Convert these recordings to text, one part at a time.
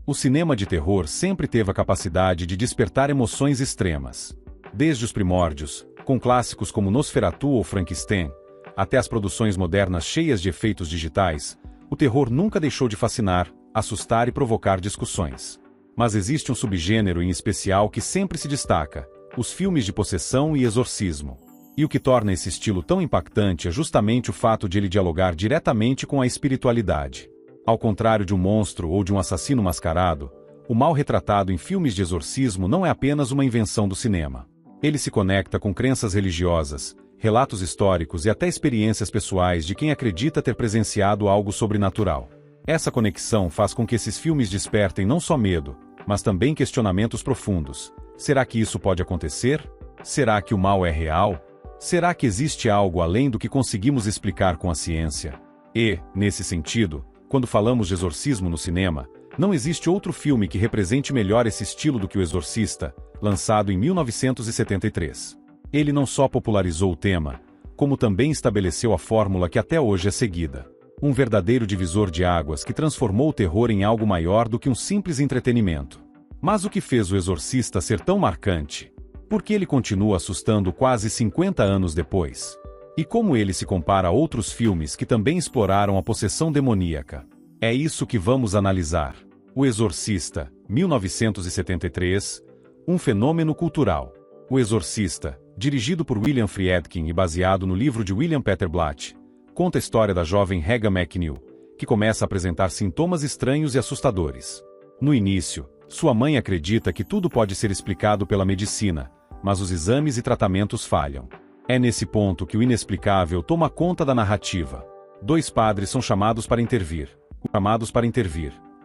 O cinema de terror sempre teve a capacidade de despertar emoções extremas. Desde os primórdios, com clássicos como Nosferatu ou Frankenstein, até as produções modernas cheias de efeitos digitais, o terror nunca deixou de fascinar, assustar e provocar discussões. Mas existe um subgênero em especial que sempre se destaca: os filmes de possessão e exorcismo. E o que torna esse estilo tão impactante é justamente o fato de ele dialogar diretamente com a espiritualidade. Ao contrário de um monstro ou de um assassino mascarado, o mal retratado em filmes de exorcismo não é apenas uma invenção do cinema. Ele se conecta com crenças religiosas, relatos históricos e até experiências pessoais de quem acredita ter presenciado algo sobrenatural. Essa conexão faz com que esses filmes despertem não só medo, mas também questionamentos profundos. Será que isso pode acontecer? Será que o mal é real? Será que existe algo além do que conseguimos explicar com a ciência? E, nesse sentido, quando falamos de exorcismo no cinema, não existe outro filme que represente melhor esse estilo do que O Exorcista, lançado em 1973. Ele não só popularizou o tema, como também estabeleceu a fórmula que até hoje é seguida. Um verdadeiro divisor de águas que transformou o terror em algo maior do que um simples entretenimento. Mas o que fez O Exorcista ser tão marcante? Por que ele continua assustando quase 50 anos depois? E como ele se compara a outros filmes que também exploraram a possessão demoníaca? É isso que vamos analisar. O Exorcista, 1973, um fenômeno cultural. O Exorcista, dirigido por William Friedkin e baseado no livro de William Peter Blatty, conta a história da jovem Regan McNeil, que começa a apresentar sintomas estranhos e assustadores. No início, sua mãe acredita que tudo pode ser explicado pela medicina, mas os exames e tratamentos falham. É nesse ponto que o inexplicável toma conta da narrativa. Dois padres são chamados para intervir.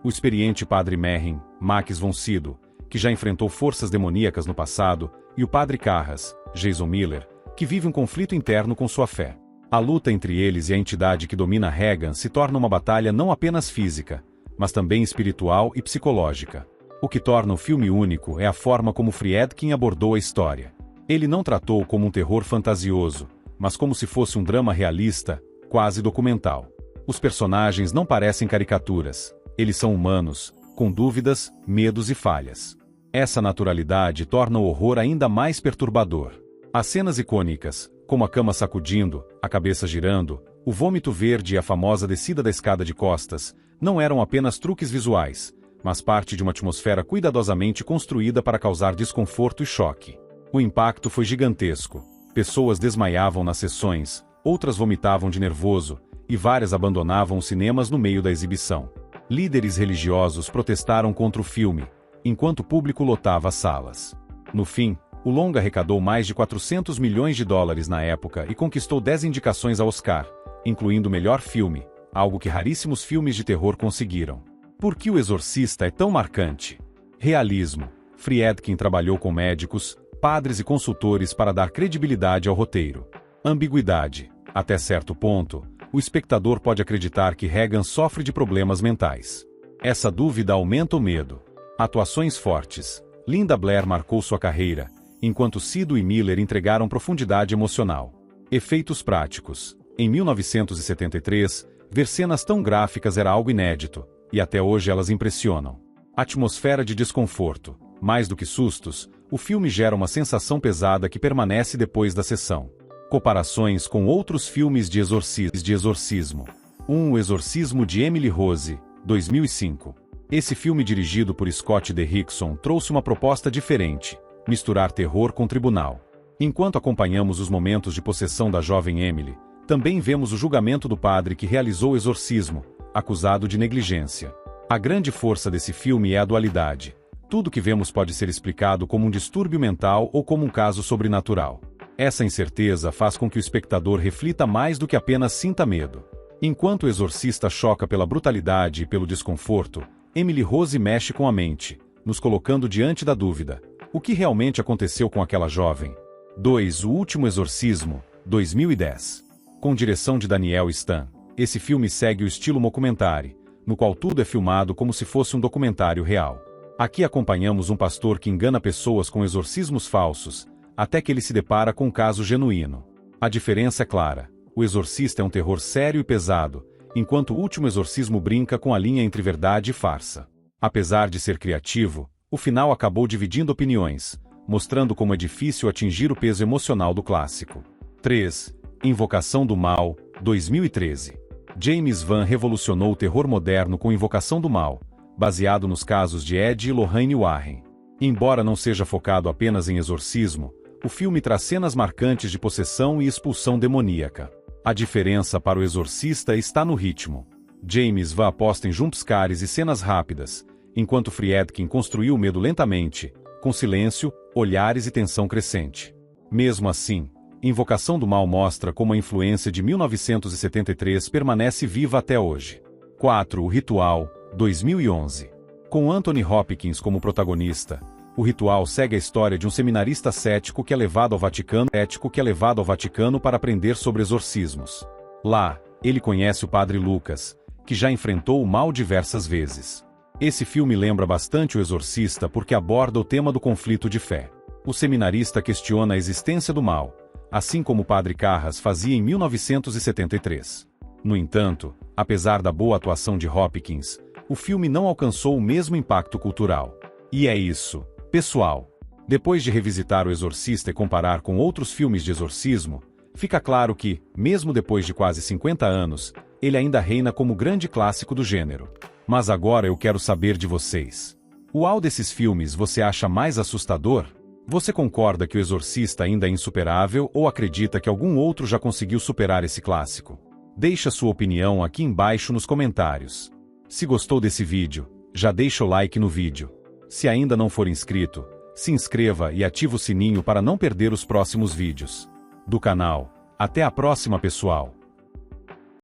O experiente padre Merrin, Max von Sydow, que já enfrentou forças demoníacas no passado, e o padre Carras, Jason Miller, que vive um conflito interno com sua fé. A luta entre eles e a entidade que domina Regan se torna uma batalha não apenas física, mas também espiritual e psicológica. O que torna o filme único é a forma como Friedkin abordou a história. Ele não tratou como um terror fantasioso, mas como se fosse um drama realista, quase documental. Os personagens não parecem caricaturas, eles são humanos, com dúvidas, medos e falhas. Essa naturalidade torna o horror ainda mais perturbador. As cenas icônicas, como a cama sacudindo, a cabeça girando, o vômito verde e a famosa descida da escada de costas, não eram apenas truques visuais, mas parte de uma atmosfera cuidadosamente construída para causar desconforto e choque. O impacto foi gigantesco. Pessoas desmaiavam nas sessões, outras vomitavam de nervoso, e várias abandonavam os cinemas no meio da exibição. Líderes religiosos protestaram contra o filme, enquanto o público lotava as salas. No fim, o longa arrecadou mais de 400 milhões de dólares na época e conquistou 10 indicações ao Oscar, incluindo o melhor filme, algo que raríssimos filmes de terror conseguiram. Por que O Exorcista é tão marcante? Realismo. Friedkin trabalhou com médicos, padres e consultores para dar credibilidade ao roteiro. Ambiguidade. Até certo ponto, o espectador pode acreditar que Regan sofre de problemas mentais. Essa dúvida aumenta o medo. Atuações fortes. Linda Blair marcou sua carreira, enquanto Sydow e Miller entregaram profundidade emocional. Efeitos práticos. Em 1973, ver cenas tão gráficas era algo inédito, e até hoje elas impressionam. Atmosfera de desconforto. Mais do que sustos, o filme gera uma sensação pesada que permanece depois da sessão. Comparações com outros filmes de exorcismo. O Exorcismo de Emily Rose, 2005. Esse filme dirigido por Scott Derrickson trouxe uma proposta diferente: misturar terror com tribunal. Enquanto acompanhamos os momentos de possessão da jovem Emily, também vemos o julgamento do padre que realizou o exorcismo, acusado de negligência. A grande força desse filme é a dualidade. Tudo que vemos pode ser explicado como um distúrbio mental ou como um caso sobrenatural. Essa incerteza faz com que o espectador reflita mais do que apenas sinta medo. Enquanto o exorcista choca pela brutalidade e pelo desconforto, Emily Rose mexe com a mente, nos colocando diante da dúvida: o que realmente aconteceu com aquela jovem? 2. O Último Exorcismo, 2010. Com direção de Daniel Stan, esse filme segue o estilo mockumentary, no qual tudo é filmado como se fosse um documentário real. Aqui acompanhamos um pastor que engana pessoas com exorcismos falsos, até que ele se depara com um caso genuíno. A diferença é clara: O Exorcista é um terror sério e pesado, enquanto O Último Exorcismo brinca com a linha entre verdade e farsa. Apesar de ser criativo, o final acabou dividindo opiniões, mostrando como é difícil atingir o peso emocional do clássico. 3. Invocação do Mal, 2013. James Wan revolucionou o terror moderno com Invocação do Mal, baseado nos casos de Ed e Lorraine Warren. Embora não seja focado apenas em exorcismo, o filme traz cenas marcantes de possessão e expulsão demoníaca. A diferença para o Exorcista está no ritmo. James Wan aposta em jumpscares e cenas rápidas, enquanto Friedkin construiu o medo lentamente, com silêncio, olhares e tensão crescente. Mesmo assim, Invocação do Mal mostra como a influência de 1973 permanece viva até hoje. 4. O Ritual, 2011. Com Anthony Hopkins como protagonista, O Ritual segue a história de um seminarista cético que é levado ao Vaticano para aprender sobre exorcismos. Lá, ele conhece o Padre Lucas, que já enfrentou o mal diversas vezes. Esse filme lembra bastante O Exorcista porque aborda o tema do conflito de fé. O seminarista questiona a existência do mal, assim como o Padre Carras fazia em 1973. No entanto, apesar da boa atuação de Hopkins, o filme não alcançou o mesmo impacto cultural. E é isso, pessoal. Depois de revisitar O Exorcista e comparar com outros filmes de exorcismo, fica claro que, mesmo depois de quase 50 anos, ele ainda reina como grande clássico do gênero. Mas agora eu quero saber de vocês. Qual desses filmes você acha mais assustador? Você concorda que O Exorcista ainda é insuperável ou acredita que algum outro já conseguiu superar esse clássico? Deixa sua opinião aqui embaixo nos comentários. Se gostou desse vídeo, já deixa o like no vídeo. Se ainda não for inscrito, se inscreva e ative o sininho para não perder os próximos vídeos do canal. Até a próxima, pessoal!